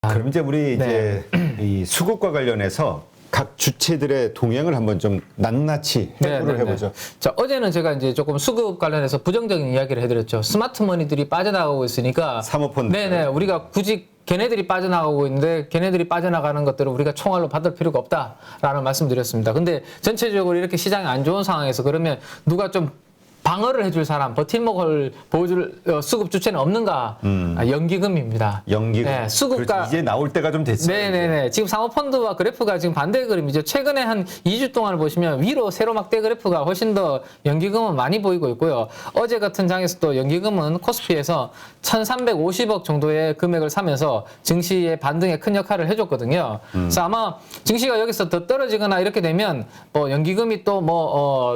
그럼 이제 우리 네. 이제 이 수급과 관련해서 각 주체들의 동향을 한번 좀 낱낱이 해부를 해보죠. 자, 어제는 제가 이제 조금 수급 관련해서 부정적인 이야기를 해드렸죠. 스마트 머니들이 빠져나가고 있으니까. 사모펀드. 네네. 우리가 굳이 걔네들이 빠져나가고 있는데 걔네들이 빠져나가는 것들을 우리가 총알로 받을 필요가 없다라는 말씀드렸습니다. 근데 전체적으로 이렇게 시장이 안 좋은 상황에서 그러면 누가 좀 방어를 해줄 사람, 버팀목을 보여줄 수급 주체는 없는가? 연기금입니다. 연기금. 네, 수급가 그렇지, 이제 나올 때가 좀 됐어요. 네네네. 지금 사모펀드와 그래프가 지금 반대 그림이죠. 최근에 한 2주 동안을 보시면 위로 세로막대 그래프가 훨씬 더 연기금은 많이 보이고 있고요. 어제 같은 장에서도 연기금은 코스피에서 1,350억 정도의 금액을 사면서 증시의 반등에 큰 역할을 해줬거든요. 그래서 아마 증시가 여기서 더 떨어지거나 이렇게 되면 뭐 연기금이 또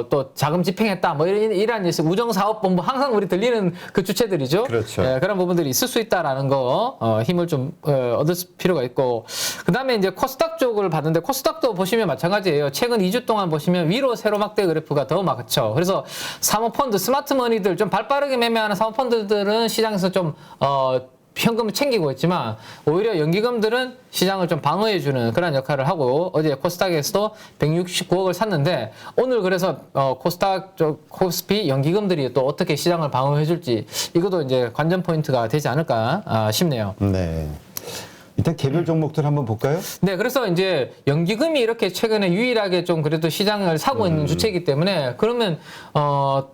또 자금 집행했다 뭐 이런 우정사업본부 항상 우리 들리는 그 주체들이죠. 그렇죠. 예, 그런 부분들이 있을 수 있다라는 거 힘을 좀 얻을 필요가 있고 그다음에 이제 코스닥 쪽을 봤는데 코스닥도 보시면 마찬가지예요. 최근 2주 동안 보시면 위로 세로막대 그래프가 더 많죠. 그래서 사모펀드 스마트 머니들 좀 발빠르게 매매하는 사모펀드들은 시장에서 좀 현금을 챙기고 있지만 오히려 연기금들은 시장을 좀 방어해주는 그런 역할을 하고 어제 코스닥에서도 169억을 샀는데 오늘 그래서 코스닥 쪽 코스피 연기금들이 또 어떻게 시장을 방어해줄지 이것도 이제 관전 포인트가 되지 않을까 싶네요. 네. 일단 개별 종목들 한번 볼까요? 네, 그래서 이제 연기금이 이렇게 최근에 유일하게 좀 그래도 시장을 사고 있는 주체이기 때문에 그러면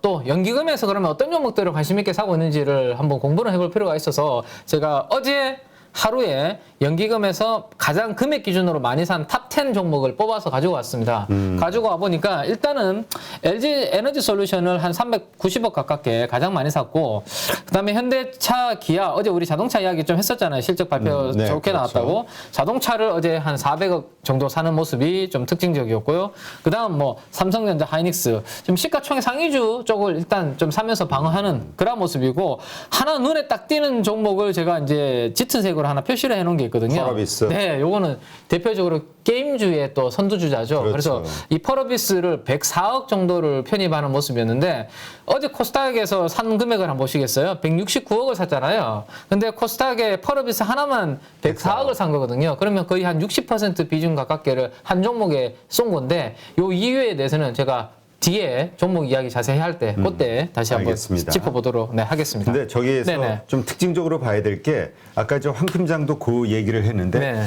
또 연기금에서 그러면 어떤 종목들을 관심 있게 사고 있는지를 한번 공부를 해볼 필요가 있어서 제가 어제 하루에 연기금에서 가장 금액 기준으로 많이 산 탑 10 종목을 뽑아서 가지고 왔습니다. 가지고 와 보니까 일단은 LG 에너지 솔루션을 한 390억 가깝게 가장 많이 샀고 그다음에 현대차, 기아 어제 우리 자동차 이야기 좀 했었잖아요. 실적 발표 네, 좋게 그렇죠. 나왔다고. 자동차를 어제 한 400억 정도 사는 모습이 좀 특징적이었고요. 그다음 뭐 삼성전자, 하이닉스 좀 시가총액 상위주 쪽을 일단 좀 사면서 방어하는 그런 모습이고 하나 눈에 딱 띄는 종목을 제가 이제 짙은 색으로 하나 표시를 해놓은 게 있거든요. 펄어비스. 네, 요거는 대표적으로 게임주의 또 선두주자죠. 그렇죠. 그래서 이 펄어비스를 104억 정도를 편입하는 모습이었는데 어제 코스닥에서 산 금액을 한번 보시겠어요? 169억을 샀잖아요. 근데 코스닥에 펄어비스 하나만 104억을 산 거거든요. 그러면 거의 한 60% 비중 가깝게를 한 종목에 쏜 건데 요 이유에 대해서는 제가 뒤에 종목 이야기 자세히 할 때 그때 다시 한번 알겠습니다. 짚어보도록 하겠습니다. 근데 저기에서 네네. 좀 특징적으로 봐야 될 게 아까 저 황 팀장도 그 얘기를 했는데 네.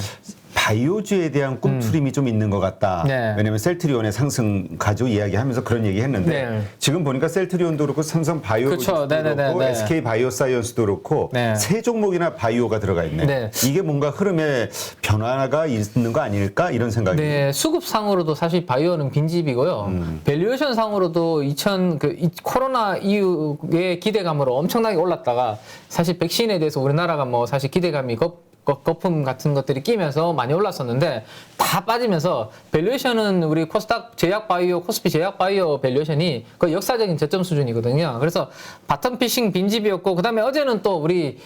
바이오주에 대한 꿈틀림이 좀 있는 것 같다. 네. 왜냐하면 셀트리온의 상승 가지고 이야기하면서 그런 얘기했는데 네. 지금 보니까 셀트리온도 그렇고 삼성 바이오로직스도 그렇죠. 그렇고 네. SK 바이오사이언스도 그렇고 네. 세 종목이나 바이오가 들어가 있네. 네. 이게 뭔가 흐름에 변화가 있는 거 아닐까 이런 생각이. 네, 수급상으로도 사실 바이오는 빈집이고요. 밸류에이션 상으로도 코로나 이후의 기대감으로 엄청나게 올랐다가 사실 백신에 대해서 우리나라가 뭐 사실 기대감이 거품 같은 것들이 끼면서 많이 올랐었는데 다 빠지면서 밸류에이션은 우리 코스닥 제약바이오, 코스피 제약바이오 밸류에이션이 거의 역사적인 저점 수준이거든요. 그래서 바텀피싱 빈집이었고 그다음에 어제는 또 우리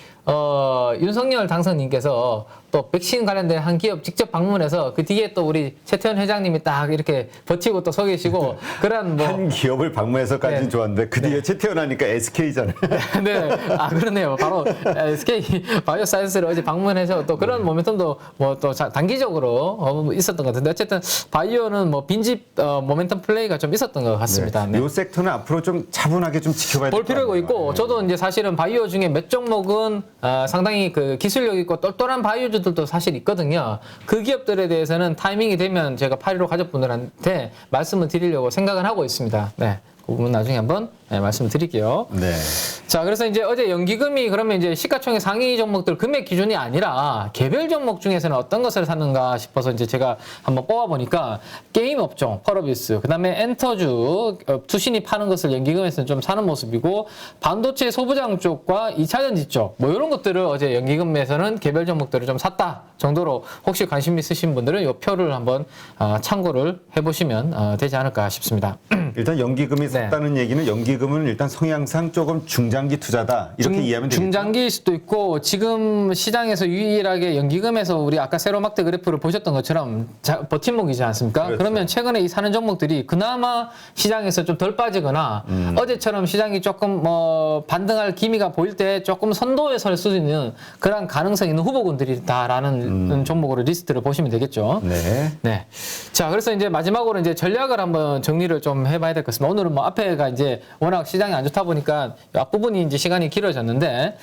윤석열 당선인께서 또 백신 관련된 한 기업 직접 방문해서 그 뒤에 또 우리 최태원 회장님이 딱 이렇게 버티고 또 서 계시고 그런 뭐 한 기업을 방문해서까지는 네. 좋았는데 그 뒤에 채태어나니까 SK잖아요. 네, 그러네요. 바로 SK 바이오사이언스를 어제 방문해서 또 그런 모멘텀도 뭐 또 단기적으로 있었던 것 같은데 어쨌든 바이오는 뭐 빈집 모멘텀 플레이가 좀 있었던 것 같습니다. 네. 이 섹터는 앞으로 좀 차분하게 좀 지켜봐야 될 볼 필요가 것 같아요. 있고 저도 이제 사실은 바이오 중에 몇 종목은 상당히 그 기술력 있고 똘똘한 바이오주들도 사실 있거든요. 그 기업들에 대해서는 타이밍이 되면 제가 8.15 가족분들한테 말씀을 드리려고 생각을 하고 있습니다. 네. 그 부분 나중에 한번 말씀을 드릴게요. 네. 자, 그래서 이제 어제 연기금이 그러면 이제 시가총액 상위 종목들 금액 기준이 아니라 개별 종목 중에서는 어떤 것을 샀는가 싶어서 이제 제가 한번 뽑아보니까 게임 업종, 펄어비스, 그 다음에 엔터주, 투신이 파는 것을 연기금에서는 좀 사는 모습이고 반도체 소부장 쪽과 2차전지 쪽, 뭐 이런 것들을 어제 연기금에서는 개별 종목들을 좀 샀다 정도로 혹시 관심 있으신 분들은 이 표를 한번 참고를 해보시면 되지 않을까 싶습니다. 일단 연기금이 섰다는 얘기는 연기금은 일단 성향상 조금 중장기 투자다 이렇게 이해하면 되겠죠. 중장기일 수도 있고 지금 시장에서 유일하게 연기금에서 우리 아까 세로막대 그래프를 보셨던 것처럼 버팀목이지 않습니까? 그렇죠. 그러면 최근에 이 사는 종목들이 그나마 시장에서 좀 덜 빠지거나 어제처럼 시장이 조금 뭐 반등할 기미가 보일 때 조금 선도에 설 수 있는 그런 가능성 있는 후보군들이다라는 종목으로 리스트를 보시면 되겠죠. 네. 네. 자, 그래서 이제 마지막으로 이제 전략을 한번 정리를 좀 해봐야 될 것 같습니다. 오늘은 뭐 앞에가 이제 워낙 시장이 안 좋다 보니까 앞부분이 이제 시간이 길어졌는데,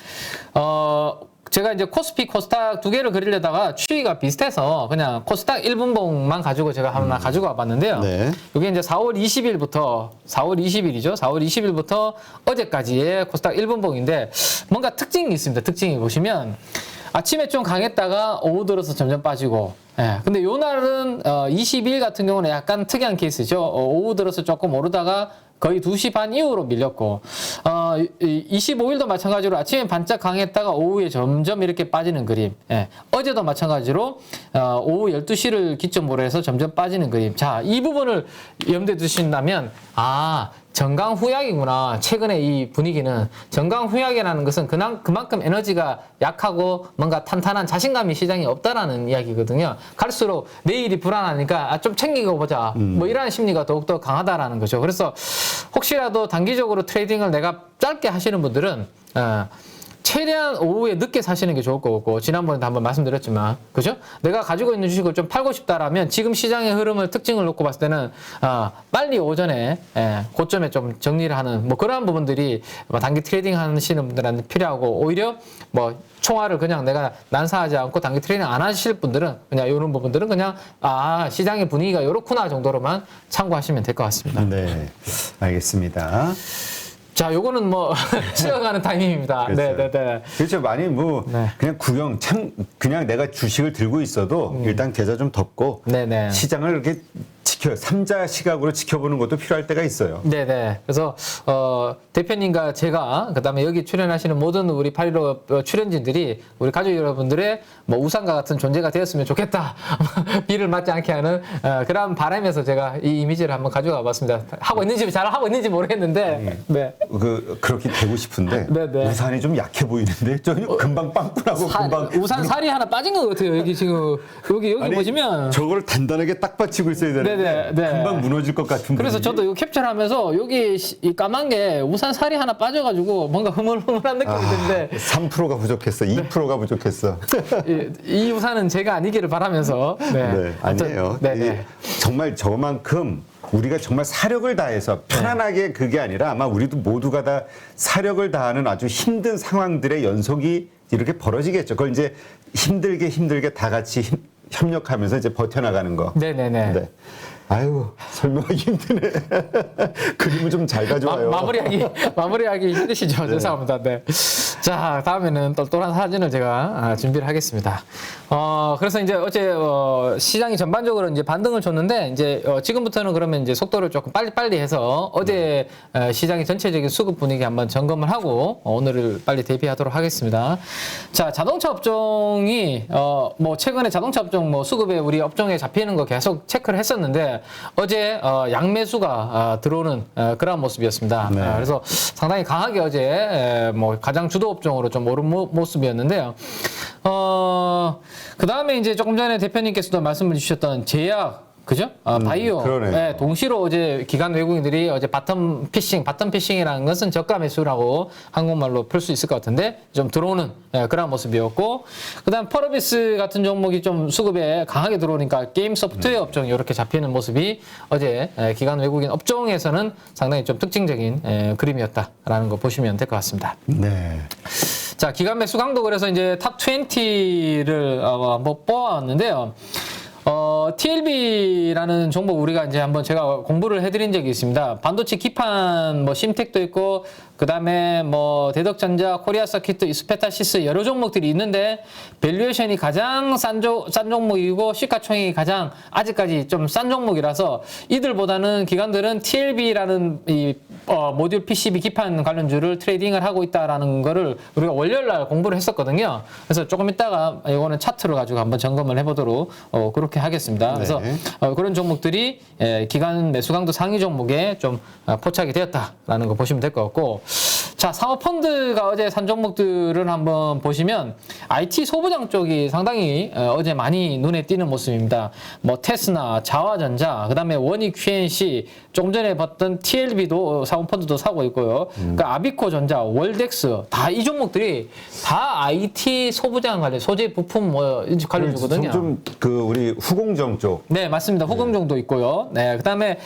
제가 이제 코스피, 코스닥 두 개를 그리려다가 추이가 비슷해서 그냥 코스닥 1분봉만 가지고 제가 하나 가지고 와봤는데요. 네. 이게 이제 4월 20일부터, 4월 20일이죠. 4월 20일부터 어제까지의 코스닥 1분봉인데 뭔가 특징이 있습니다. 특징이 보시면 아침에 좀 강했다가 오후 들어서 점점 빠지고, 예. 근데 요 날은 22일 같은 경우는 약간 특이한 케이스죠. 오후 들어서 조금 오르다가 거의 2시 반 이후로 밀렸고, 25일도 마찬가지로 아침에 반짝 강했다가 오후에 점점 이렇게 빠지는 그림. 예. 어제도 마찬가지로 오후 12시를 기점으로 해서 점점 빠지는 그림. 자, 이 부분을 염두에 두신다면, 정강후약이구나. 최근에 이 분위기는 정강후약이라는 것은 그만큼 에너지가 약하고 뭔가 탄탄한 자신감이 시장에 없다라는 이야기거든요. 갈수록 내일이 불안하니까 좀 챙기고 보자. 뭐 이러한 심리가 더욱더 강하다라는 거죠. 그래서 혹시라도 단기적으로 트레이딩을 내가 짧게 하시는 분들은 최대한 오후에 늦게 사시는 게 좋을 거고, 지난번에도 한번 말씀드렸지만, 그죠? 내가 가지고 있는 주식을 좀 팔고 싶다라면 지금 시장의 흐름을 특징을 놓고 봤을 때는 빨리 오전에 고점에 좀 정리를 하는 뭐 그러한 부분들이 단기 트레이딩 하시는 분들한테 필요하고, 오히려 뭐 총알을 그냥 내가 난사하지 않고 단기 트레이딩 안 하실 분들은 그냥 이런 부분들은 그냥 시장의 분위기가 이렇구나 정도로만 참고하시면 될 것 같습니다. 네. 알겠습니다. 자, 요거는 뭐 쉬어가는 타이밍입니다. 그렇죠. 네. 그렇죠. 많이 뭐 네. 그냥 그냥 내가 주식을 들고 있어도 일단 계좌 좀 덮고 네네. 시장을 이렇게 삼자 시각으로 지켜보는 것도 필요할 때가 있어요. 네네. 그래서 대표님과 제가 그다음에 여기 출연하시는 모든 우리 815 출연진들이 우리 가족 여러분들의 뭐 우상과 같은 존재가 되었으면 좋겠다. 비를 맞지 않게 하는 그런 바람에서 제가 이 이미지를 한번 가져와 봤습니다. 잘 하고 있는지 모르겠는데. 네. 그렇게 되고 싶은데 네네. 우산이 좀 약해 보이는데 좀 금방 빵꾸나고 금방 우산 살이 하나 빠진 것 같아요. 여기 지금 여기 아니, 보시면 저걸 단단하게 딱 받치고 있어야 되는데 네. 금방 무너질 것 같은 그래서 분위기. 저도 이거 캡처를 하면서 여기 이 까만 게 우산 살이 하나 빠져가지고 뭔가 흐물흐물한 느낌이 드는데 3%가 부족했어. 2%가 부족했어. 이 우산은 제가 아니기를 바라면서 네, 아니에요. 네. 정말 저만큼 우리가 정말 사력을 다해서 편안하게 그게 아니라 아마 우리도 모두가 다 사력을 다하는 아주 힘든 상황들의 연속이 이렇게 벌어지겠죠. 그걸 이제 힘들게 다 같이 협력하면서 이제 버텨나가는 거. 네네네. 네. 아유, 설명하기 힘드네. 그림을 좀 잘 가져와요. 마무리하기 힘드시죠? 죄송합니다. 네. 자, 다음에는 똘똘한 사진을 제가 준비를 하겠습니다. 그래서 이제 어제 시장이 전반적으로 이제 반등을 줬는데 이제 지금부터는 그러면 이제 속도를 조금 빨리 해서 어제 시장의 전체적인 수급 분위기 한번 점검을 하고 오늘을 빨리 대비하도록 하겠습니다. 자, 자동차 업종이 뭐 최근에 자동차 업종 뭐 수급에 우리 업종에 잡히는 거 계속 체크를 했었는데 어제 양매수가 들어오는 그런 모습이었습니다. 네. 그래서 상당히 강하게 어제 뭐 가장 주도 업종으로 좀 오른 모습이었는데요. 그 다음에 이제 조금 전에 대표님께서도 말씀을 주셨던 제약, 그죠? 바이오. 그러네. 네, 동시로 어제 기관 외국인들이 어제 바텀 피싱이라는 것은 저가 매수라고 한국말로 풀 수 있을 것 같은데 좀 들어오는 그런 모습이었고, 그다음 펄어비스 같은 종목이 좀 수급에 강하게 들어오니까 게임 소프트웨어 업종이 이렇게 잡히는 모습이 어제 기관 외국인 업종에서는 상당히 좀 특징적인 그림이었다라는 거 보시면 될 것 같습니다. 네. 자, 기관 매수 강도 그래서 이제 탑 20를 한번 뽑아왔는데요. TLB라는 종목 우리가 이제 한번 제가 공부를 해드린 적이 있습니다. 반도체 기판 뭐 심텍도 있고 그다음에 뭐 대덕전자, 코리아서킷, 이스페타시스 여러 종목들이 있는데 밸류에이션이 가장 싼 종목이고 시가총액이 가장 아직까지 좀 싼 종목이라서 이들보다는 기관들은 TLB라는 이 모듈 PCB 기판 관련주를 트레이딩을 하고 있다라는 거를 우리가 월요일 날 공부를 했었거든요. 그래서 조금 이따가 이거는 차트를 가지고 한번 점검을 해보도록 그렇게 하겠습니다. 그래서 그런 종목들이 기관 매수 강도 상위 종목에 좀 포착이 되었다라는 거 보시면 될 것 같고, 자, 사모펀드가 어제 산 종목들을 한번 보시면 IT 소부장 쪽이 상당히 어제 많이 눈에 띄는 모습입니다. 뭐 테스나, 자화전자, 그다음에 원익 QNC, 조금 전에 봤던 TLB도 사모펀드도 사고 있고요. 그러니까 아비코전자, 월덱스 다 이 종목들이 다 IT 소부장 관련 소재 부품 뭐 관련주거든요. 좀 그 우리 후공정 쪽. 네, 맞습니다. 후공정도 있고요. 네, 그다음에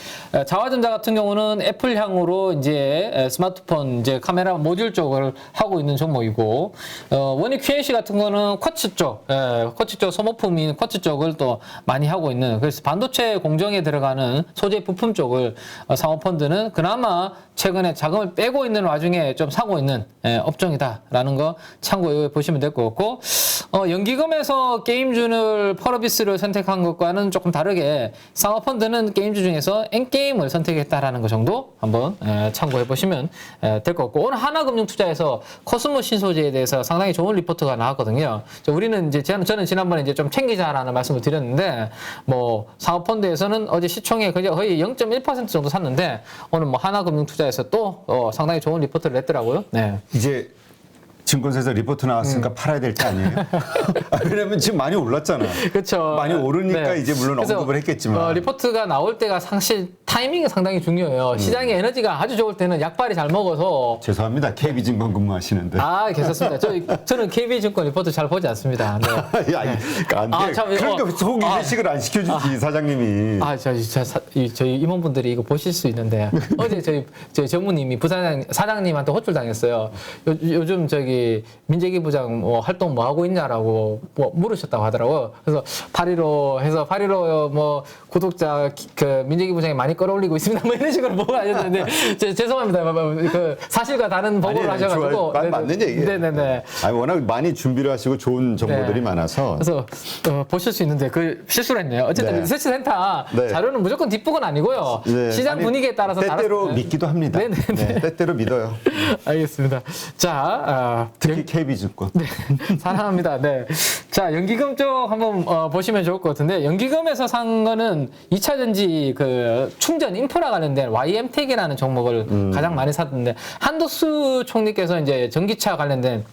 자화전자 같은 경우는 애플향으로 이제 스마트폰 이제 카메라 모듈 쪽을 하고 있는 종목이고, 원익 QNC 같은 거는 쿼츠 쪽, 쿼츠 쪽 소모품인 쿼츠 쪽을 또 많이 하고 있는, 그래서 반도체 공정에 들어가는 소재 부품 쪽을 사모펀드는 그나마 최근에 자금을 빼고 있는 와중에 좀 사고 있는 업종이다라는 거 참고해 보시면 될 것 같고, 연기금에서 게임주를 펄어비스를 선택한 것과는 조금 다르게 사모펀드는 게임주 중에서 N게임을 선택했다라는 거 정도 한번 참고해 보시면 될 것 같고, 오늘 하나금융투자에서 코스모 신소재에 대해서 상당히 좋은 리포트가 나왔거든요. 우리는 이제 저는 지난번에 이제 좀 챙기자라는 말씀을 드렸는데, 뭐 사모펀드에서는 어제 시총에 거의 0.1% 정도 샀는데 오늘 뭐 하나금융투자에서 또 상당히 좋은 리포트를 냈더라고요. 네. 이제 증권사에서 리포트 나왔으니까 팔아야 될 때 아니에요? 왜냐면 지금 많이 올랐잖아. 그렇죠. 많이 오르니까 네. 이제 물론 그래서, 언급을 했겠지만. 리포트가 나올 때가 사실 타이밍이 상당히 중요해요. 시장의 에너지가 아주 좋을 때는 약발이 잘 먹어서. 죄송합니다. KB증권 근무하시는데. 아, 괜찮습니다. 저는 KB증권 리포트 잘 보지 않습니다. 네. 야, 안 돼. 그러니까 속 이회식을 안 시켜주지, 사장님이. 저희 임원분들이 이거 보실 수 있는데 어제 저희 전무님이 사장님한테 호출당했어요. 요즘 민재기부장 활동 뭐 하고 있냐라고 물으셨다고 하더라고요. 그래서 8.15 해서 8.15 뭐 구독자 민재기부장이 많이 끌어올리고 있습니다. 뭐 이런 식으로 보고 하셨는데 죄송합니다. 그 사실과 다른 보고를 하셔가지고. 맞는 얘기예요. 네네네. 아니, 워낙 많이 준비를 하시고 좋은 정보들이 많아서. 그래서 보실 수 있는데 실수를 했네요. 어쨌든 리서치센터 자료는 무조건 뒷북은 아니고요. 시장 분위기에 따라서 때때로 믿기도 합니다. 네네네. 때때로 믿어요. 알겠습니다. 자, 특히 KB증권. 네, 사랑합니다. 네. 자, 연기금 쪽 한번 보시면 좋을 것 같은데, 연기금에서 산 거는 2차 전지 충전 인프라 관련된 YM텍이라는 종목을 가장 많이 샀는데, 한도수 총리께서 이제 전기차 관련된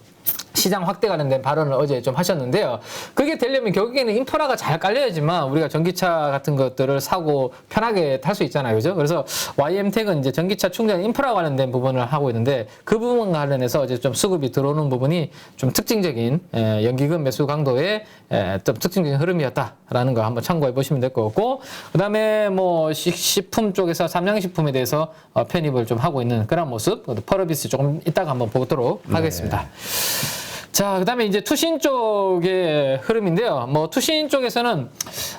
시장 확대 관련된 발언을 어제 좀 하셨는데요. 그게 되려면 결국에는 인프라가 잘 깔려야지만 우리가 전기차 같은 것들을 사고 편하게 탈 수 있잖아요. 그죠? 그래서 YM텍은 이제 전기차 충전 인프라 관련된 부분을 하고 있는데, 그 부분 관련해서 이제 좀 수급이 들어오는 부분이 좀 특징적인 연기금 매수 강도의 좀 특징적인 흐름이었다라는 거 한번 참고해 보시면 될 것 같고, 그 다음에 뭐 식품 쪽에서 삼양식품에 대해서 편입을 좀 하고 있는 그런 모습, 펄어비스 조금 이따가 한번 보도록 하겠습니다. 자, 그 다음에 이제 투신 쪽의 흐름인데요. 뭐, 투신 쪽에서는,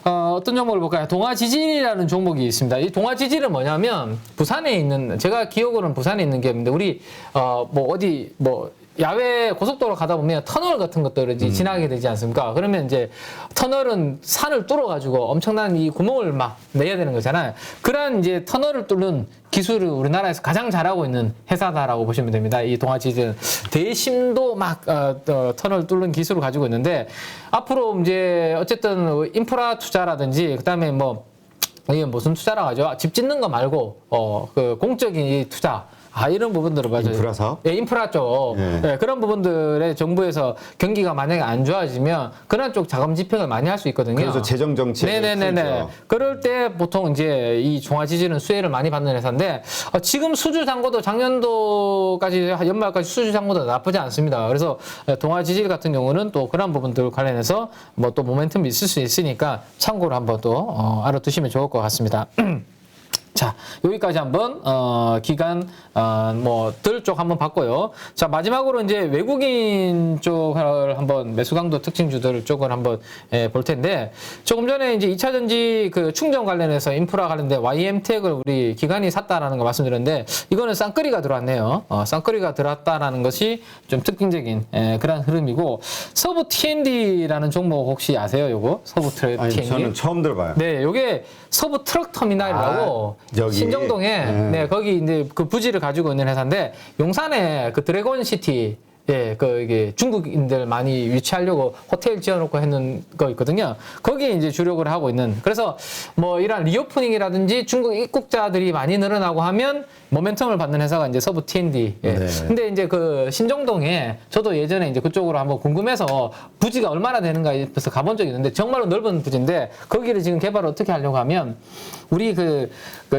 어떤 종목을 볼까요? 동아지질이라는 종목이 있습니다. 이 동아지질은 뭐냐면, 부산에 있는, 제가 기억으로는 부산에 있는 기업인데, 우리, 야외 고속도로 가다 보면 터널 같은 것들을 이제 지나게 되지 않습니까? 그러면 이제 터널은 산을 뚫어가지고 엄청난 이 구멍을 막 내야 되는 거잖아요. 그런 이제 터널을 뚫는 기술을 우리나라에서 가장 잘하고 있는 회사다라고 보시면 됩니다. 이 동아지질은 대심도 막 터널 뚫는 기술을 가지고 있는데, 앞으로 이제 어쨌든 인프라 투자라든지 그다음에 이게 무슨 투자라고 하죠? 집 짓는 거 말고 공적인 이 투자. 이런 부분들을 봐야죠. 인프라 사업? 네, 인프라 쪽. 네, 그런 부분들에 정부에서 경기가 만약에 안 좋아지면 그런 쪽 자금 집행을 많이 할 수 있거든요. 그래서 재정 정책. 네네네네. 그럴 때 보통 이제 이 종합지질은 수혜를 많이 받는 회사인데, 지금 수주 잔고도 작년도까지 연말까지 수주 잔고도 나쁘지 않습니다. 그래서 동아지질 같은 경우는 또 그런 부분들 관련해서 뭐 또 모멘텀이 있을 수 있으니까 참고로 한번 또 알아두시면 좋을 것 같습니다. 자, 여기까지 한번 기간 뭐들 쪽 한번 봤고요. 자, 마지막으로 이제 외국인 쪽을 한번 매수 강도 특징주들 쪽을 한번 볼 텐데, 조금 전에 이제 2차 전지 그 충전 관련해서 인프라 관련된 YM텍을 우리 기관이 샀다라는 거 말씀드렸는데, 이거는 쌍끌이가 들어왔네요. 쌍끌이가 들어왔다라는 것이 좀 특징적인 그런 흐름이고, 서부 T&D라는 종목 혹시 아세요? 요거 서부 아니, T&D. 저는 처음 들어봐요. 네, 요게 서부 트럭 터미널이라고 저기. 신정동에 네, 거기 이제 그 부지를 가지고 있는 회사인데, 용산에 그 드래곤 시티 예, 이게 중국인들 많이 유치하려고 호텔 지어놓고 했는 거 있거든요. 거기에 이제 주력을 하고 있는. 그래서 뭐 이런 리오프닝이라든지 중국 입국자들이 많이 늘어나고 하면 모멘텀을 받는 회사가 이제 서부 T&D. 예. 네. 근데 이제 그 신정동에 저도 예전에 이제 그쪽으로 한번 궁금해서 부지가 얼마나 되는가 해서 가본 적이 있는데, 정말로 넓은 부지인데, 거기를 지금 개발을 어떻게 하려고 하면, 우리 그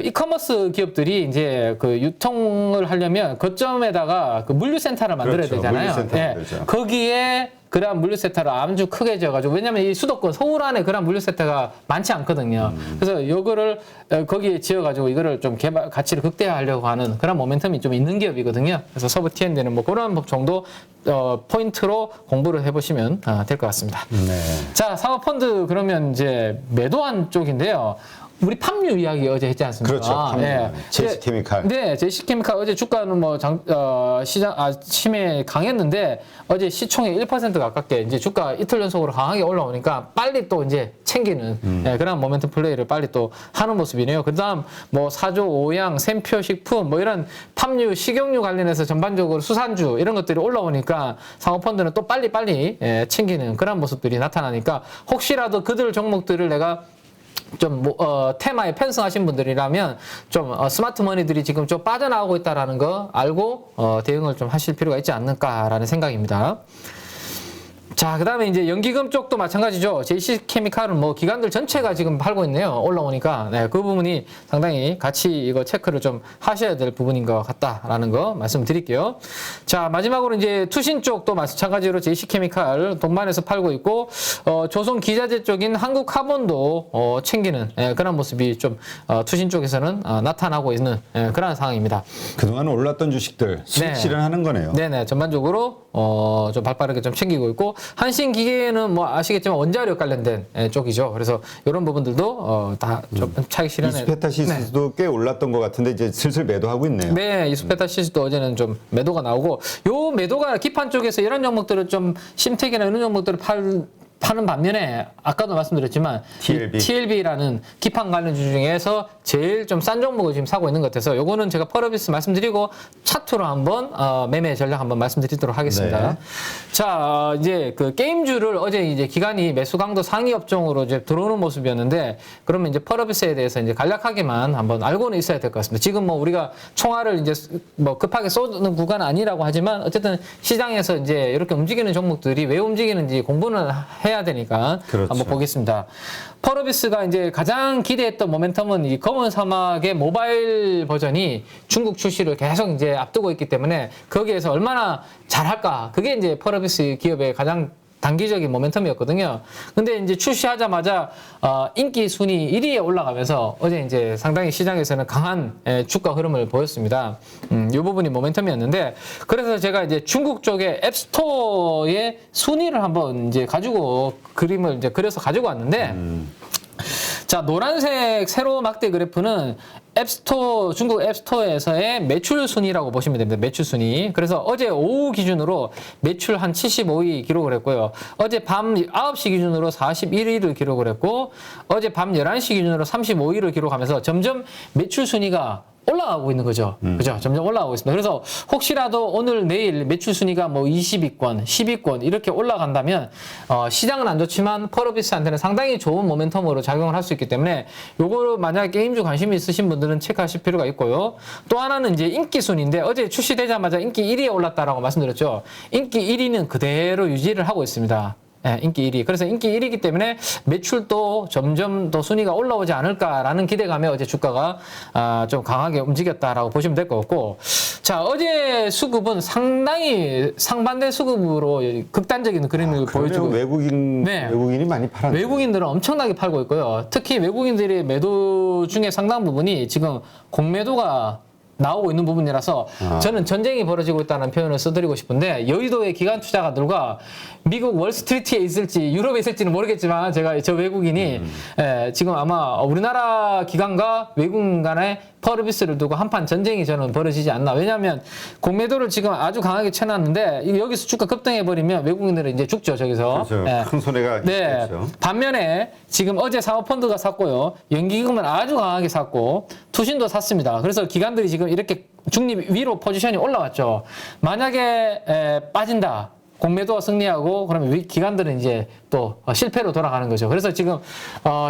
이커머스 기업들이 이제 그 유통을 하려면 거점에다가 그 물류센터를 만들어야 그렇죠. 되잖아요. 물류센터 예. 만들죠. 거기에 그런 물류센터를 아주 크게 지어가지고, 왜냐면 이 수도권 서울 안에 그런 물류센터가 많지 않거든요. 그래서 이거를 거기에 지어가지고 이거를 좀 개발 가치를 극대화하려고 하는 그런 모멘텀이 좀 있는 기업이거든요. 그래서 서부 T&D는 뭐 그런 정도 포인트로 공부를 해보시면 될 것 같습니다. 네. 자, 사모펀드 그러면 이제 매도한 쪽인데요. 우리 팜유 이야기 어제 했지 않습니까? 그렇죠. 팜유. 제시케미칼. 네, 제시케미칼 어제 주가는 뭐 시장 아침에 강했는데, 어제 시총의 1% 가깝게 이제 주가 이틀 연속으로 강하게 올라오니까 빨리 또 이제 챙기는 그런 모멘텀 플레이를 빨리 또 하는 모습이네요. 그다음 뭐 사조, 오양, 샘표, 식품 뭐 이런 팜유, 식용유 관련해서 전반적으로 수산주 이런 것들이 올라오니까 사모펀드는 또 빨리 챙기는 그런 모습들이 나타나니까, 혹시라도 그들 종목들을 내가 좀 테마에 편승하신 분들이라면 좀 스마트 머니들이 지금 좀 빠져나가고 있다라는 거 알고 대응을 좀 하실 필요가 있지 않을까라는 생각입니다. 자, 그 다음에 이제 연기금 쪽도 마찬가지죠. JC케미칼은 뭐 기관들 전체가 지금 팔고 있네요. 올라오니까. 네, 그 부분이 상당히 같이 이거 체크를 좀 하셔야 될 부분인 것 같다라는 거 말씀드릴게요. 자, 마지막으로 이제 투신 쪽도 마찬가지로 JC케미칼 동반해서 팔고 있고, 조선 기자재 쪽인 한국카본도 챙기는 그런 모습이 좀 투신 쪽에서는 나타나고 있는 그런 상황입니다. 그동안 올랐던 주식들 수익 네. 실현하는 거네요. 네네, 전반적으로 좀 발빠르게 좀 챙기고 있고, 한신기계는 뭐 아시겠지만 원자력 관련된 쪽이죠. 그래서 이런 부분들도 다 조금 차익 실현에. 이스페타시스도 꽤 올랐던 것 같은데 이제 슬슬 매도하고 있네요. 네, 이스페타시스도 어제는 좀 매도가 나오고, 요 매도가 기판 쪽에서 이런 종목들을 좀 심택이나 이런 종목들을 파는 반면에, 아까도 말씀드렸지만 TLB라는 기판 관련주 중에서 제일 좀 싼 종목을 지금 사고 있는 것 같아서, 요거는 제가 펄어비스 말씀드리고 차트로 한번 매매 전략 한번 말씀드리도록 하겠습니다. 네. 자, 이제 그 게임주를 어제 이제 기관이 매수 강도 상위 업종으로 이제 들어오는 모습이었는데, 그러면 이제 펄어비스에 대해서 이제 간략하게만 한번 알고는 있어야 될 것 같습니다. 지금 뭐 우리가 총알을 이제 뭐 급하게 쏘는 구간은 아니라고 하지만, 어쨌든 시장에서 이제 이렇게 움직이는 종목들이 왜 움직이는지 공부는 해야 되니까 그렇죠. 한번 보겠습니다. 펄어비스가 이제 가장 기대했던 모멘텀은 이 검은 사막의 모바일 버전이 중국 출시를 계속 이제 앞두고 있기 때문에, 거기에서 얼마나 잘할까, 그게 이제 펄어비스 기업의 가장 단기적인 모멘텀이었거든요. 근데 이제 출시하자마자 인기 순위 1위에 올라가면서 어제 이제 상당히 시장에서는 강한 주가 흐름을 보였습니다. 이 부분이 모멘텀이었는데, 그래서 제가 이제 중국 쪽의 앱스토어의 순위를 한번 이제 가지고 그림을 이제 그려서 가지고 왔는데, 자, 노란색 세로 막대 그래프는 앱스토어, 중국 앱스토어에서의 매출 순위라고 보시면 됩니다. 매출 순위. 그래서 어제 오후 기준으로 매출 한 75위 기록을 했고요. 어제 밤 9시 기준으로 41위를 기록을 했고, 어제 밤 11시 기준으로 35위를 기록하면서 점점 매출 순위가 올라가고 있는 거죠. 그죠? 점점 올라가고 있습니다. 그래서 혹시라도 오늘 내일 매출 순위가 뭐 20위권, 10위권 이렇게 올라간다면 시장은 안 좋지만 펄어비스한테는 상당히 좋은 모멘텀으로 작용을 할 수 있기 때문에, 요거를 만약 게임주 관심이 있으신 분들은 체크하실 필요가 있고요. 또 하나는 이제 인기 순위인데, 어제 출시되자마자 인기 1위에 올랐다라고 말씀드렸죠. 인기 1위는 그대로 유지를 하고 있습니다. 예, 인기 1위. 그래서 인기 1위이기 때문에 매출도 점점 더 순위가 올라오지 않을까라는 기대감에 어제 주가가 좀 강하게 움직였다라고 보시면 될 것 같고, 자, 어제 수급은 상당히 상반된 수급으로 극단적인 그림을 보여주고, 외국인이 많이 팔았네. 외국인들은 엄청나게 팔고 있고요. 특히 외국인들의 매도 중에 상당 부분이 지금 공매도가 나오고 있는 부분이라서 저는 전쟁이 벌어지고 있다는 표현을 써드리고 싶은데, 여의도의 기관 투자가들과 미국 월스트리트에 있을지 유럽에 있을지는 모르겠지만 저 외국인이 지금 아마 우리나라 기관과 외국인 간의 퍼르비스를 두고 한판 전쟁이 저는 벌어지지 않나. 왜냐하면 공매도를 지금 아주 강하게 쳐놨는데 여기서 주가 급등해버리면 외국인들은 이제 죽죠, 저기서. 그렇죠. 큰 손해가 있겠죠. 반면에 지금 어제 사모펀드가 샀고요. 연기금은 아주 강하게 샀고 투신도 샀습니다. 그래서 기관들이 지금 이렇게 중립 위로 포지션이 올라왔죠. 만약에 빠진다. 공매도가 승리하고 그러면 기관들은 이제 또 실패로 돌아가는 거죠. 그래서 지금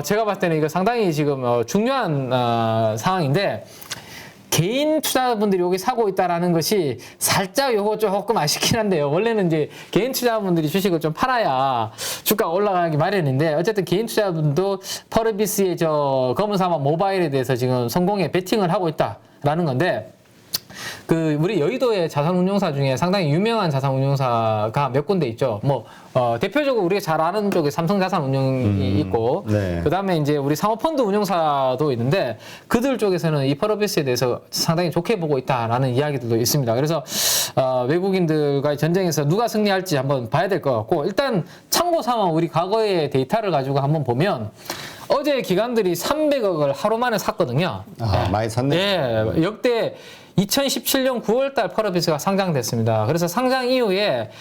제가 봤을 때는 이거 상당히 지금 중요한 상황인데, 개인 투자분들이 여기 사고 있다라는 것이 살짝 요거 조금 아쉽긴 한데요. 원래는 이제 개인 투자분들이 주식을 좀 팔아야 주가가 올라가기 마련인데, 어쨌든 개인 투자분도 퍼르비스의 저 검은 사막 모바일에 대해서 지금 성공에 베팅을 하고 있다라는 건데, 우리 여의도의 자산운용사 중에 상당히 유명한 자산운용사가 몇 군데 있죠. 대표적으로 우리가 잘 아는 쪽에 삼성자산운용이 있고, 그 다음에 이제 우리 사모펀드 운용사도 있는데, 그들 쪽에서는 이 퍼러비스에 대해서 상당히 좋게 보고 있다라는 이야기들도 있습니다. 그래서, 외국인들과의 전쟁에서 누가 승리할지 한번 봐야 될 것 같고, 일단 참고 삼아 우리 과거의 데이터를 가지고 한번 보면, 어제 기관들이 300억을 하루 만에 샀거든요. 많이 샀네. 예, 역대 2017년 9월달 퍼러비스가 상장됐습니다. 그래서 상장 이후에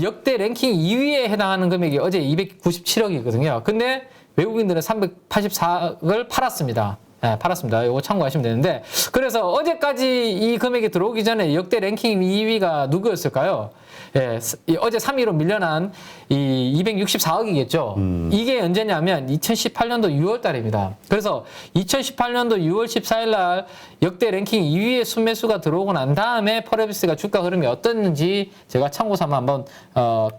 역대 랭킹 2위에 해당하는 금액이 어제 297억이거든요. 근데 외국인들은 384억을 팔았습니다. 네, 팔았습니다. 이거 참고하시면 되는데, 그래서 어제까지 이 금액이 들어오기 전에 역대 랭킹 2위가 누구였을까요? 예, 어제 3위로 밀려난 이 264억이겠죠. 이게 언제냐면 2018년도 6월 달입니다. 그래서 2018년도 6월 14일 날 역대 랭킹 2위의 순매수가 들어오고 난 다음에 퍼레비스가 주가 흐름이 어땠는지 제가 참고 삼아 한번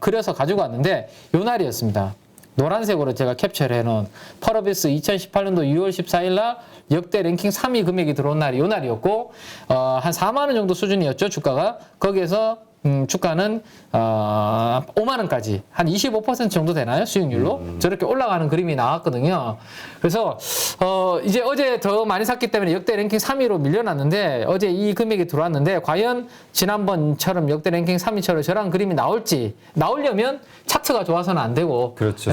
그려서 가지고 왔는데, 요 날이었습니다. 노란색으로 제가 캡처를 해놓은 퍼러비스 2018년도 6월 14일 날 역대 랭킹 3위 금액이 들어온 날이 요 날이었고, 한 4만 원 정도 수준이었죠, 주가가. 거기에서 주가는 5만 원까지 한 25% 정도 되나요? 수익률로 저렇게 올라가는 그림이 나왔거든요. 그래서 이제 어제 더 많이 샀기 때문에 역대 랭킹 3위로 밀려났는데, 어제 이 금액이 들어왔는데 과연 지난번처럼 역대 랭킹 3위처럼 저런 그림이 나오려면 차트가 좋아서는 안 되고, 그렇죠.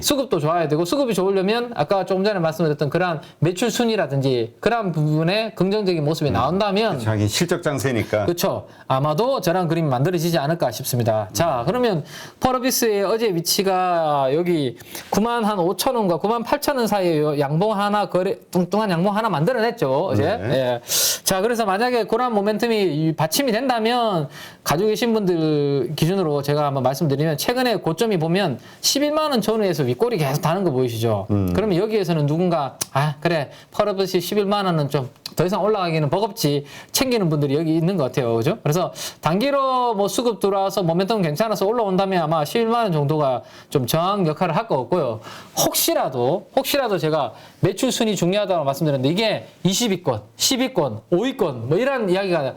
수급도 좋아야 되고, 수급이 좋으려면 아까 조금 전에 말씀드렸던 그러한 매출 순위라든지 그러한 부분에 긍정적인 모습이 나온다면, 자기 실적 장세니까. 그렇죠. 아마도 저런 그림이 만들어지지 않을까 싶습니다. 자, 그러면 퍼러비스의 어제 위치가 여기 9만 한 5천 원과 9만 8천 원 사이에 양봉 하나 뚱뚱한 양봉 하나 만들어냈죠, 어제. 예. 자, 그래서 만약에 그런 모멘텀이 받침이 된다면 가지고 계신 분들 기준으로 제가 한번 말씀드리면, 최근에 고점이 보면 11만 원 전후에서 윗골이 계속 다는 거 보이시죠? 그러면 여기에서는 누군가 그래, 퍼러비스 11만 원은 좀 더 이상 올라가기는 버겁지 챙기는 분들이 여기 있는 것 같아요. 그죠? 그래서 단기로 수급 들어와서 모멘텀 괜찮아서 올라온다면 아마 11만 원 정도가 좀 저항 역할을 할 것 같고요. 혹시라도 제가 매출 순위 중요하다고 말씀드렸는데, 이게 20위권, 10위권, 5위권 이런 이야기가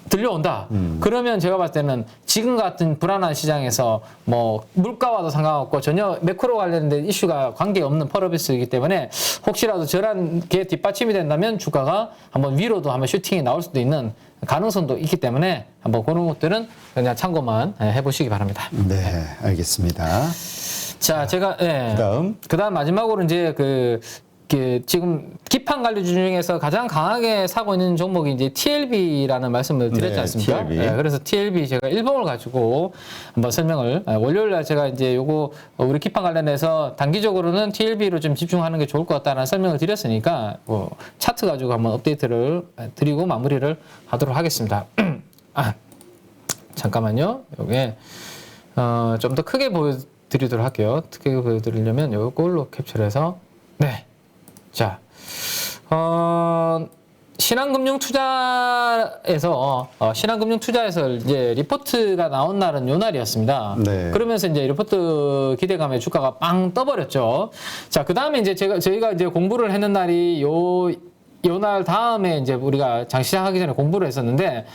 들려온다. 그러면 제가 봤을 때는 지금 같은 불안한 시장에서 물가와도 상관없고 전혀 매크로 관련된 이슈가 관계없는 퍼러비스이기 때문에, 혹시라도 저런 게 뒷받침이 된다면 주가가 한번 위로도 한번 슈팅이 나올 수도 있는 가능성도 있기 때문에 한번 그런 것들은 그냥 참고만 해보시기 바랍니다. 네, 알겠습니다. 자, 제가 그다음 마지막으로 이제 지금 기판 관리주 중에서 가장 강하게 사고 있는 종목이 이제 TLB라는 말씀을 드렸지 않습니까? TLB. 네, 그래서 TLB 제가 일봉을 가지고 한번 설명을, 월요일 날 제가 이제 요거 우리 기판 관련해서 단기적으로는 TLB로 좀 집중하는 게 좋을 것 같다는 설명을 드렸으니까 차트 가지고 한번 업데이트를 드리고 마무리를 하도록 하겠습니다. 잠깐만요. 요게 좀 더 크게 보여드리도록 할게요. 크게 보여드리려면 요걸로 캡처해서 자, 신한금융투자에서 이제 리포트가 나온 날은 요 날이었습니다. 네. 그러면서 이제 리포트 기대감에 주가가 빵 떠버렸죠. 자, 그 다음에 이제 저희가 이제 공부를 했는 날이 요 날 다음에 이제 우리가 장 시작하기 전에 공부를 했었는데,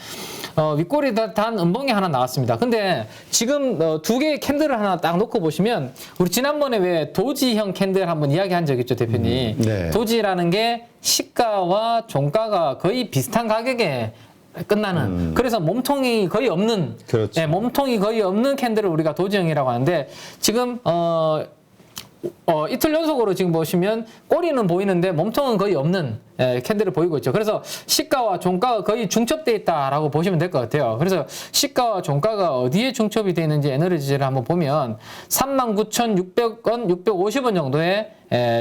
윗꼬리 단 음봉이 하나 나왔습니다. 근데 지금 두 개의 캔들을 하나 딱 놓고 보시면, 우리 지난번에 왜 도지형 캔들 한번 이야기한 적 있죠, 대표님? 네. 도지라는 게 시가와 종가가 거의 비슷한 가격에 끝나는, 그래서 몸통이 거의 없는, 그렇죠. 네, 몸통이 거의 없는 캔들을 우리가 도지형이라고 하는데, 지금 이틀 연속으로 지금 보시면 꼬리는 보이는데 몸통은 거의 없는 캔들을 보이고 있죠. 그래서 시가와 종가가 거의 중첩돼 있다라고 보시면 될 것 같아요. 그래서 시가와 종가가 어디에 중첩이 되어 있는지 에너지를 한번 보면 39,600원, 650원 정도의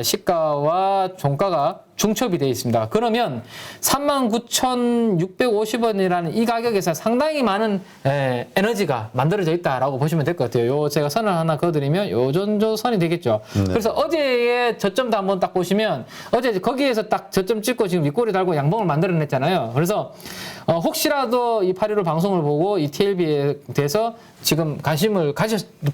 시가와 종가가 중첩이 되어 있습니다. 그러면 39,650원이라는 이 가격에서 상당히 많은 에너지가 만들어져 있다라고 보시면 될 것 같아요. 요 제가 선을 하나 그어드리면 요 정도 선이 되겠죠. 네. 그래서 어제의 저점도 한번 딱 보시면 어제 거기에서 딱 저점 찍고 지금 윗꼬리 달고 양봉을 만들어냈잖아요. 그래서 혹시라도 이 8.15 방송을 보고 이 TLB에 대해서 지금 관심을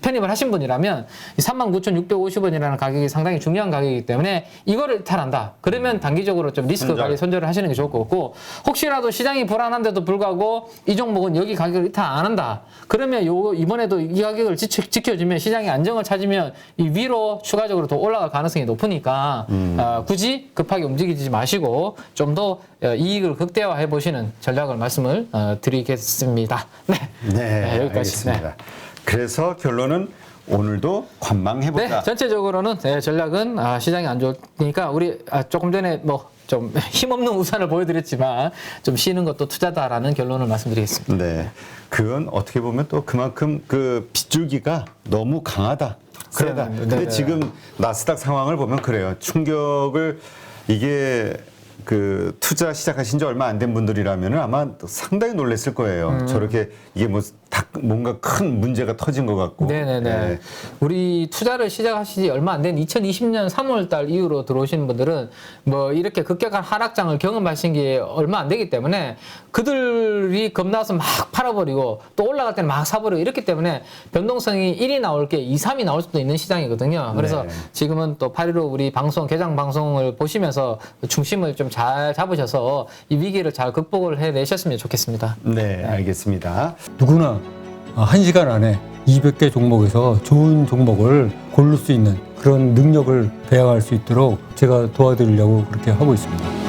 편입을 하신 분이라면 이 39,650원이라는 가격이 상당히 중요한 가격이기 때문에 이거를 이탈한다. 그러면 단기적으로 좀 리스크 관리 손절을 하시는 게 좋을 것 같고, 혹시라도 시장이 불안한데도 불구하고 이 종목은 여기 가격을 이탈 안 한다. 그러면 이번에도 이 가격을 지켜주면 시장이 안정을 찾으면 이 위로 추가적으로 더 올라갈 가능성이 높으니까 굳이 급하게 움직이지 마시고 좀 더 이익을 극대화해 보시는 전략을 말씀을 드리겠습니다. 네, 네, 여기까지. 알겠습니다. 그래서 결론은 오늘도 관망해보자. 네, 전체적으로는 전략은 시장이 안 좋으니까 우리 조금 전에 뭐 좀 힘없는 우산을 보여드렸지만 좀 쉬는 것도 투자다라는 결론을 말씀드리겠습니다. 네, 그건 어떻게 보면 또 그만큼 그 빗줄기가 너무 강하다, 세다. 네, 근데 네. 지금 나스닥 상황을 보면 그래요. 충격을 이게 그 투자 시작하신 지 얼마 안 된 분들이라면 아마 상당히 놀랐을 거예요. 저렇게 이게 뭔가 큰 문제가 터진 것 같고. 네네네. 네. 우리 투자를 시작하시지 얼마 안 된 2020년 3월 달 이후로 들어오시는 분들은 뭐 이렇게 급격한 하락장을 경험하신 게 얼마 안 되기 때문에 그들이 겁나서 막 팔아버리고 또 올라갈 때는 막 사버리고 이렇기 때문에 변동성이 1이 나올 게 2, 3이 나올 수도 있는 시장이거든요. 그래서 네. 지금은 또 8.15 우리 개장 방송을 보시면서 중심을 좀 잘 잡으셔서 이 위기를 잘 극복을 해내셨으면 좋겠습니다. 네, 알겠습니다. 누구나 1시간 안에 200개 종목에서 좋은 종목을 고를 수 있는 그런 능력을 배양할 수 있도록 제가 도와드리려고 그렇게 하고 있습니다.